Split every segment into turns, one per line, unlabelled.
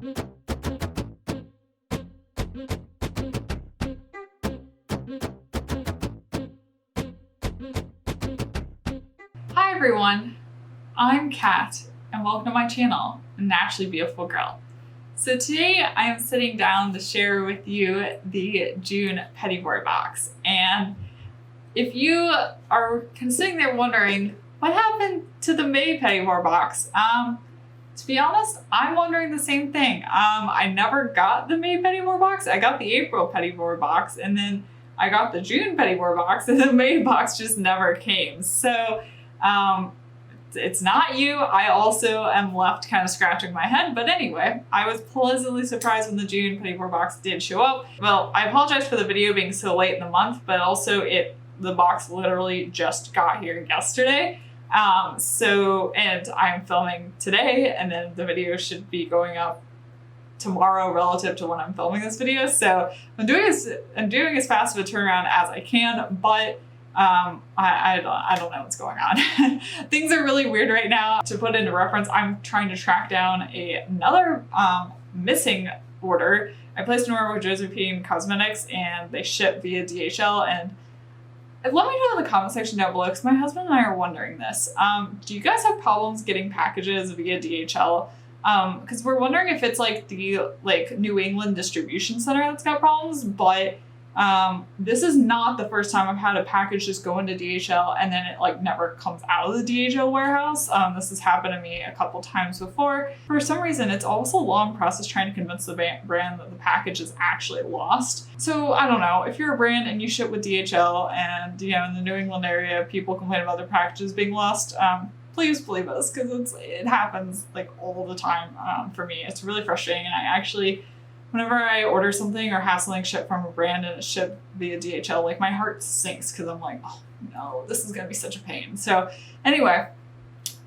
Hi everyone, I'm Kat and welcome to my channel, Naturally Beautiful Girl. So today I am sitting down to share with you the June Petit Vour box. And if you are kind of sitting there wondering what happened to the May Petit Vour box, to be honest, I'm wondering the same thing. I never got the May Petit Vour box. I got the April Petit Vour box, and then I got the June Petit Vour box, and the May box just never came. So it's not you. I also am left kind of scratching my head. But anyway, I was pleasantly surprised when the June Petit Vour box did show up. Well, I apologize for the video being so late in the month, but also the box literally just got here yesterday. And I'm filming today, and then the video should be going up tomorrow relative to when I'm filming this video. So I'm doing as fast of a turnaround as I can, but I don't know what's going on. Things are really weird right now. To put into reference, I'm trying to track down another missing order. I placed an order with Petit Cosmetics and they ship via DHL, and let me know in the comment section down below because my husband and I are wondering this. Do you guys have problems getting packages via DHL? Because we're wondering if it's like the New England distribution center that's got problems, but this is not the first time I've had a package just go into DHL and then it never comes out of the DHL warehouse. This has happened to me a couple times before. For some reason, it's also a long process trying to convince the brand that the package is actually lost. So I don't know, if you're a brand and you ship with DHL and in the New England area, people complain about their packages being lost, please believe us, because it happens all the time for me. It's really frustrating, and I actually, whenever I order something or have something shipped from a brand and it's shipped via DHL, my heart sinks because I'm like, oh no, this is going to be such a pain. So anyway,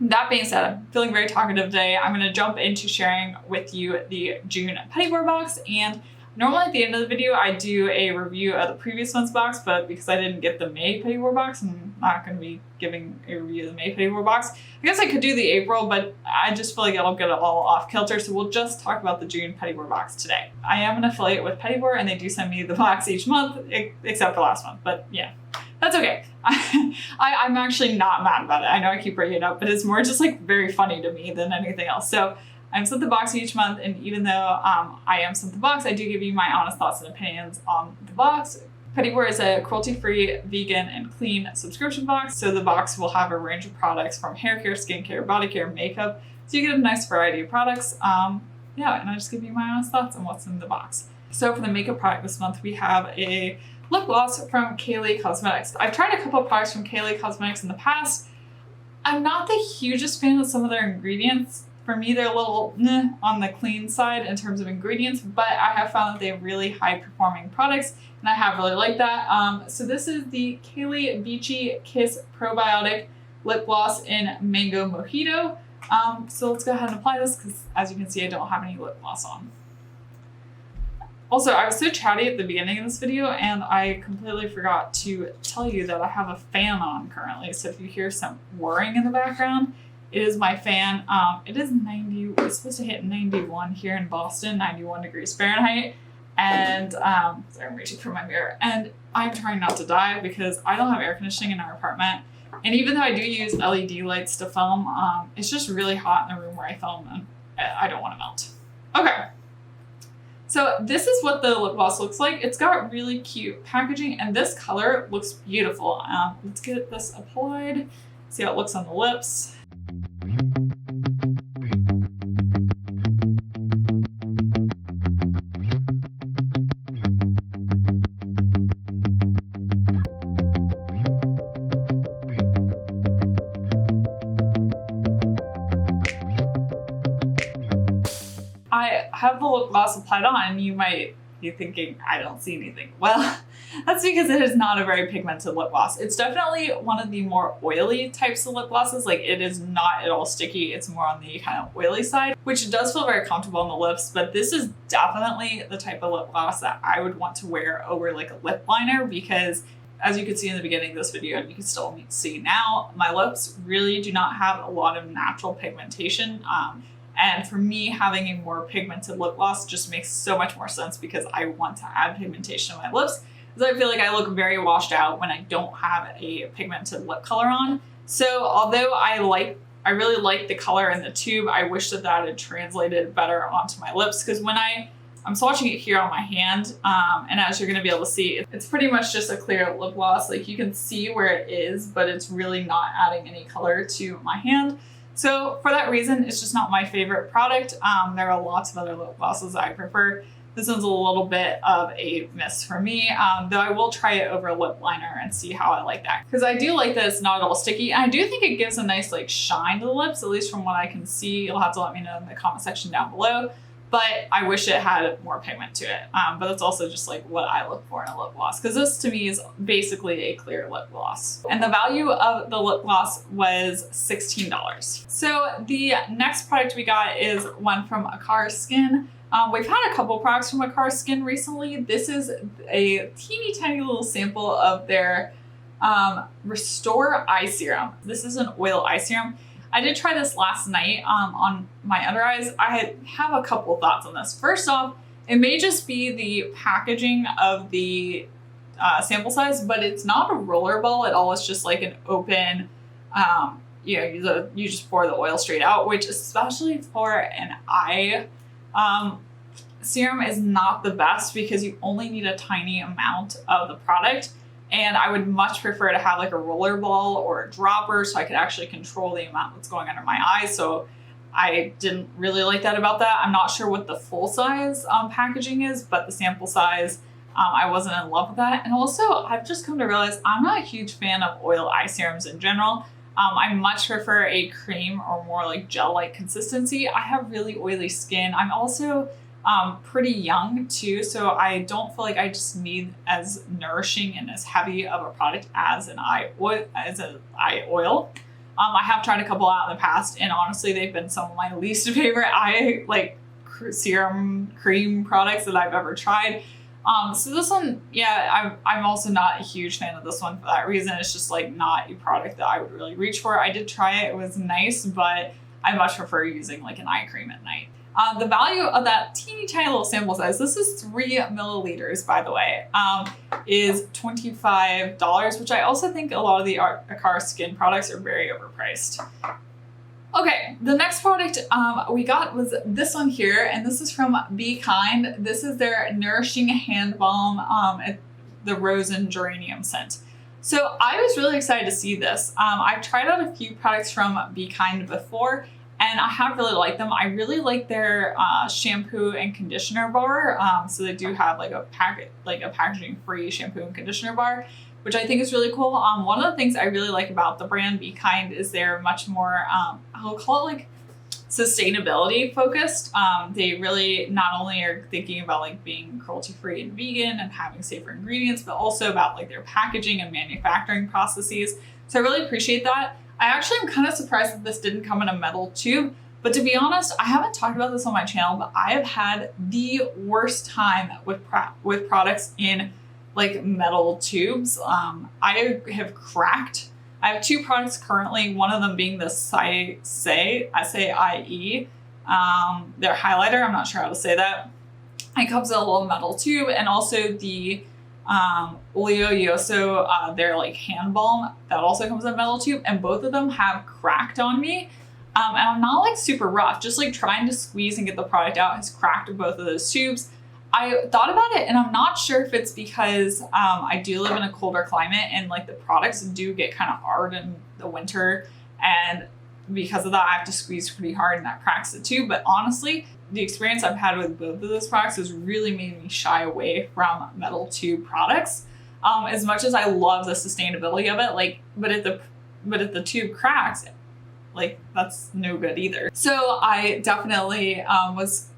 that being said, I'm feeling very talkative today. I'm going to jump into sharing with you the June Petit Vour box. And normally at the end of the video, I do a review of the previous month's box, but because I didn't get the May Petit Vour box, I'm not going to be giving a review of the May Petit Vour box. I guess I could do the April, but I just feel like it'll get it all off kilter, so we'll just talk about the June Petit Vour box today. I am an affiliate with Petit Vour, and they do send me the box each month, except for last month, but yeah, that's okay. I'm actually not mad about it. I know I keep bringing it up, but it's more just very funny to me than anything else. So I'm sent the box each month, and even though I am sent the box, I do give you my honest thoughts and opinions on the box. Petit Vour is a cruelty-free, vegan, and clean subscription box. So the box will have a range of products from hair care, skincare, body care, makeup. So you get a nice variety of products. Yeah, and I just give you my honest thoughts on what's in the box. So for the makeup product this month, we have a lip gloss from Kylie Cosmetics. I've tried a couple of products from Kylie Cosmetics in the past. I'm not the hugest fan of some of their ingredients. For me, they're a little on the clean side in terms of ingredients, but I have found that they have really high performing products, and I have really liked that. So this is the Kylie Beachy Kiss Probiotic Lip Gloss in Mango Mojito. So let's go ahead and apply this because, as you can see, I don't have any lip gloss on. Also, I was so chatty at the beginning of this video, and I completely forgot to tell you that I have a fan on currently. So if you hear some whirring in the background, it is my fan. It is 90, it's supposed to hit 91 here in Boston, 91 degrees Fahrenheit. And sorry, I'm reaching for my mirror. And I'm trying not to die because I don't have air conditioning in our apartment. And even though I do use LED lights to film, it's just really hot in the room where I film, and I don't want to melt. Okay. So this is what the lip gloss looks like. It's got really cute packaging, and this color looks beautiful. Let's get this applied, see how it looks on the lips. I have the lip gloss applied on, and you might be thinking, I don't see anything. Well, that's because it is not a very pigmented lip gloss. It's definitely one of the more oily types of lip glosses. It is not at all sticky. It's more on the kind of oily side, which does feel very comfortable on the lips, but this is definitely the type of lip gloss that I would want to wear over a lip liner, because as you can see in the beginning of this video, and you can still see now, my lips really do not have a lot of natural pigmentation. And for me, having a more pigmented lip gloss just makes so much more sense because I want to add pigmentation to my lips, because I feel like I look very washed out when I don't have a pigmented lip color on. So although I really like the color in the tube, I wish that that had translated better onto my lips, because when I'm swatching it here on my hand, and as you're gonna be able to see, it's pretty much just a clear lip gloss. Like you can see where it is, but it's really not adding any color to my hand. So for that reason, it's just not my favorite product. There are lots of other lip glosses I prefer. This one's a little bit of a miss for me, though I will try it over a lip liner and see how I like that. Because I do like that it's not at all sticky, and I do think it gives a nice like shine to the lips, at least from what I can see. You'll have to let me know in the comment section down below. But I wish it had more pigment to it. But that's also just like what I look for in a lip gloss, because this to me is basically a clear lip gloss. And the value of the lip gloss was $16. So the next product we got is one from Akar Skin. We've had a couple products from Akar Skin recently. This is a teeny tiny little sample of their Restore Eye Serum. This is an oil eye serum. I did try this last night on my under eyes. I have a couple thoughts on this. First off, it may just be the packaging of the sample size, but it's not a roller ball at all. It's just like an open, you just pour the oil straight out, which especially for an eye serum is not the best, because you only need a tiny amount of the product. And I would much prefer to have like a roller ball or a dropper so I could actually control the amount that's going under my eyes. So I didn't really like that about that. I'm not sure what the full size packaging is, but the sample size, I wasn't in love with that. And also I've just come to realize I'm not a huge fan of oil eye serums in general. I much prefer a cream or more like gel-like consistency. I have really oily skin. I'm also pretty young too, so I don't feel like I just need as nourishing and as heavy of a product as an eye oil. I have tried a couple out in the past, and honestly, they've been some of my least favorite eye serum cream products that I've ever tried. So this one, yeah, I'm also not a huge fan of this one for that reason. It's just like not a product that I would really reach for. I did try it, it was nice, but I much prefer using like an eye cream at night. The value of that teeny tiny little sample size, this is 3 milliliters, by the way, is $25, which I also think a lot of the Akar Skin products are very overpriced. Okay, the next product we got was this one here, and this is from BKind. This is their Nourishing Hand Balm, the Rose and Geranium scent. So I was really excited to see this. I've tried out a few products from BKind before, and I have really liked them. I really like their shampoo and conditioner bar. So they do have like a packaging-free shampoo and conditioner bar, which I think is really cool. One of the things I really like about the brand BKind is they're much more, I'll call it like sustainability focused. They really not only are thinking about like being cruelty-free and vegan and having safer ingredients, but also about like their packaging and manufacturing processes. So I really appreciate that. I actually am kind of surprised that this didn't come in a metal tube, but to be honest, I haven't talked about this on my channel, but I have had the worst time with products in like metal tubes. I have cracked. I have 2 products currently, one of them being the S-A-I-E, their highlighter. I'm not sure how to say that. It comes in a little metal tube, and also the Olioyoso, their like hand balm, that also comes in a metal tube, and both of them have cracked on me. And I'm not like super rough, just like trying to squeeze and get the product out has cracked both of those tubes. I thought about it, and I'm not sure if it's because I do live in a colder climate and like the products do get kind of hard in the winter, and because of that I have to squeeze pretty hard and that cracks the tube. But honestly, the experience I've had with both of those products has really made me shy away from metal tube products. As much as I love the sustainability of it, like, but if the tube cracks, like that's no good either. So I definitely I was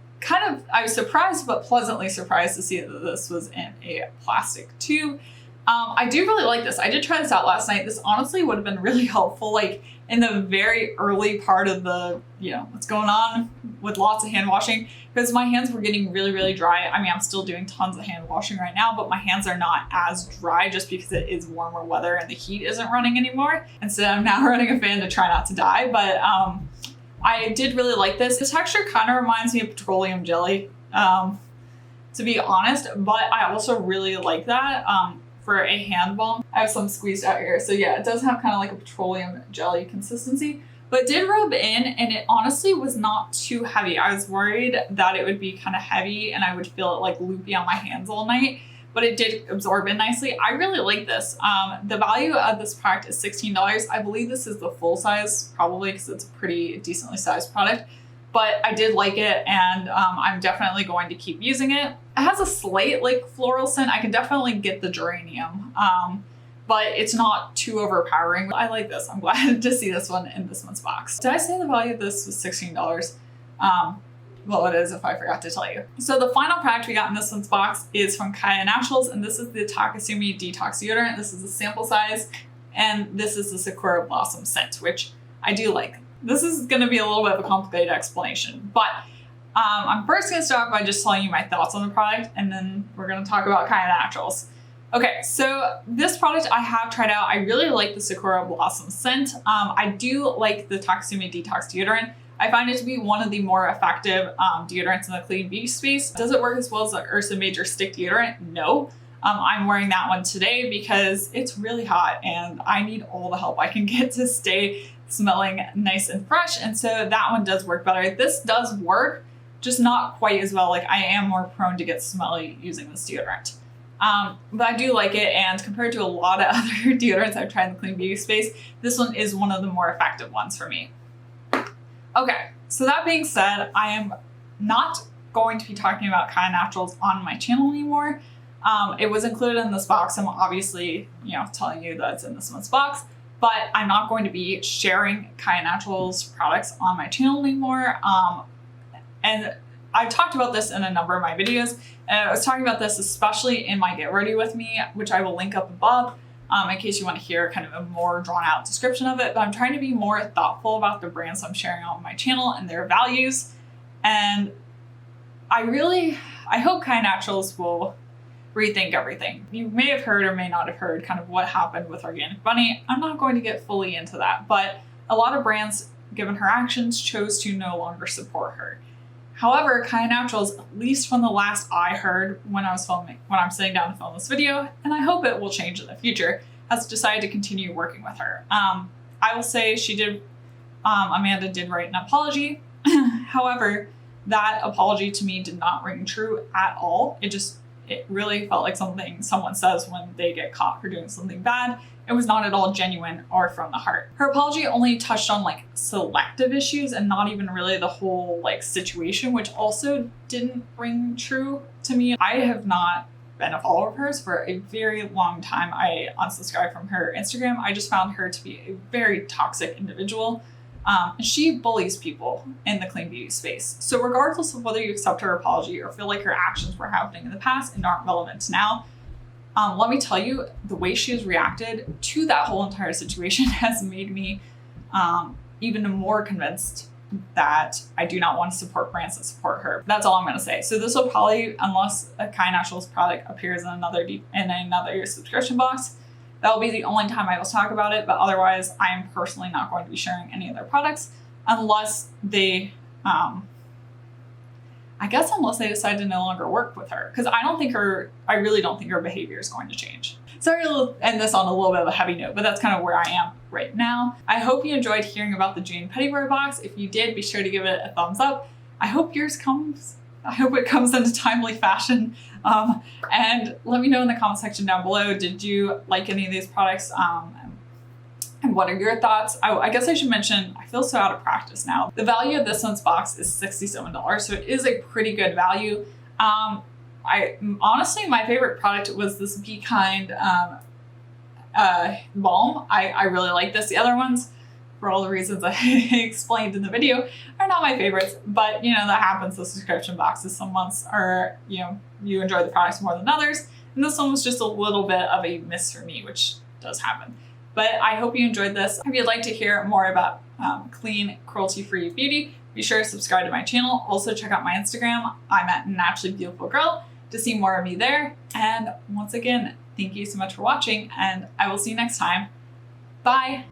surprised, but pleasantly surprised to see that this was in a plastic tube. I do really like this. I did try this out last night. This honestly would have been really helpful, like in the very early part of the, what's going on with lots of hand washing, because my hands were getting really, really dry. I mean, I'm still doing tons of hand washing right now, but my hands are not as dry just because it is warmer weather and the heat isn't running anymore. Instead, I'm now running a fan to try not to die. But I did really like this. The texture kind of reminds me of petroleum jelly, to be honest, but I also really like that for a hand balm. I have some squeezed out here. So yeah, it does have kind of like a petroleum jelly consistency, but it did rub in and it honestly was not too heavy. I was worried that it would be kind of heavy and I would feel it like loopy on my hands all night, but it did absorb in nicely. I really like this. The value of this product is $16. I believe this is the full size, probably because it's a pretty decently sized product, but I did like it and I'm definitely going to keep using it. It has a slight like floral scent. I can definitely get the geranium, but it's not too overpowering. I like this. I'm glad to see this one in this month's box. Did I say the value of this was $16? Well, it is if I forgot to tell you. So the final product we got in this month's box is from Kaia Naturals, and this is the Takesumi Detox Deodorant. This is the sample size, and this is the Sakura Blossom scent, which I do like. This is gonna be a little bit of a complicated explanation, but I'm first gonna start by just telling you my thoughts on the product, and then we're gonna talk about Kaia Naturals. Okay, so this product I have tried out. I really like the Sakura Blossom scent. I do like the Takesumi Detox Deodorant. I find it to be one of the more effective deodorants in the clean beauty space. Does it work as well as the Ursa Major Stick Deodorant? No. I'm wearing that one today because it's really hot and I need all the help I can get to stay smelling nice and fresh. And so that one does work better. This does work, just not quite as well. Like I am more prone to get smelly using this deodorant. But I do like it, and compared to a lot of other deodorants I've tried in the clean beauty space, this one is one of the more effective ones for me. Okay, so that being said, I am not going to be talking about Kaia Naturals on my channel anymore. It was included in this box. I'm obviously, telling you that it's in this month's box, but I'm not going to be sharing Kaia Naturals products on my channel anymore. And I've talked about this in a number of my videos, and I was talking about this especially in my Get Ready With Me, which I will link up above in case you want to hear kind of a more drawn out description of it. But I'm trying to be more thoughtful about the brands I'm sharing on my channel and their values. And I hope Kaia Naturals will rethink everything. You may have heard or may not have heard kind of what happened with Organic Bunny. I'm not going to get fully into that, but a lot of brands, given her actions, chose to no longer support her. However, Kaia Naturals, at least from the last I heard when I'm sitting down to film this video, and I hope it will change in the future, has decided to continue working with her. I will say Amanda did write an apology. However, that apology to me did not ring true at all. It really felt like something someone says when they get caught for doing something bad. It was not at all genuine or from the heart. Her apology only touched on like selective issues and not even really the whole like situation, which also didn't ring true to me. I have not been a follower of hers for a very long time. I unsubscribed from her Instagram. I just found her to be a very toxic individual. She bullies people in the clean beauty space. So regardless of whether you accept her apology or feel like her actions were happening in the past and aren't relevant now, let me tell you, the way she has reacted to that whole entire situation has made me even more convinced that I do not want to support brands that support her. That's all I'm going to say. So this will probably, unless a Kaia Naturals product appears in another subscription box, that will be the only time I will talk about it. But otherwise, I am personally not going to be sharing any of their products unless they, unless they decide to no longer work with her. Because I really don't think her behavior is going to change. Sorry to end this on a little bit of a heavy note, but that's kind of where I am right now. I hope you enjoyed hearing about the June Petit Vour box. If you did, be sure to give it a thumbs up. I hope it comes in a timely fashion. And let me know in the comment section down below, did you like any of these products? And what are your thoughts? I guess I should mention, I feel so out of practice now. The value of this month's box is $67, so it is a pretty good value. Honestly, my favorite product was this BKind Balm. I really like this. The other ones, for all the reasons I explained in the video, are not my favorites, but that happens with subscription boxes. Some months are, you enjoy the products more than others, and this one was just a little bit of a miss for me, which does happen. But I hope you enjoyed this. If you'd like to hear more about clean, cruelty-free beauty, be sure to subscribe to my channel. Also check out my Instagram. I'm at naturallybeautifulgirl to see more of me there. And once again, thank you so much for watching, and I will see you next time. Bye.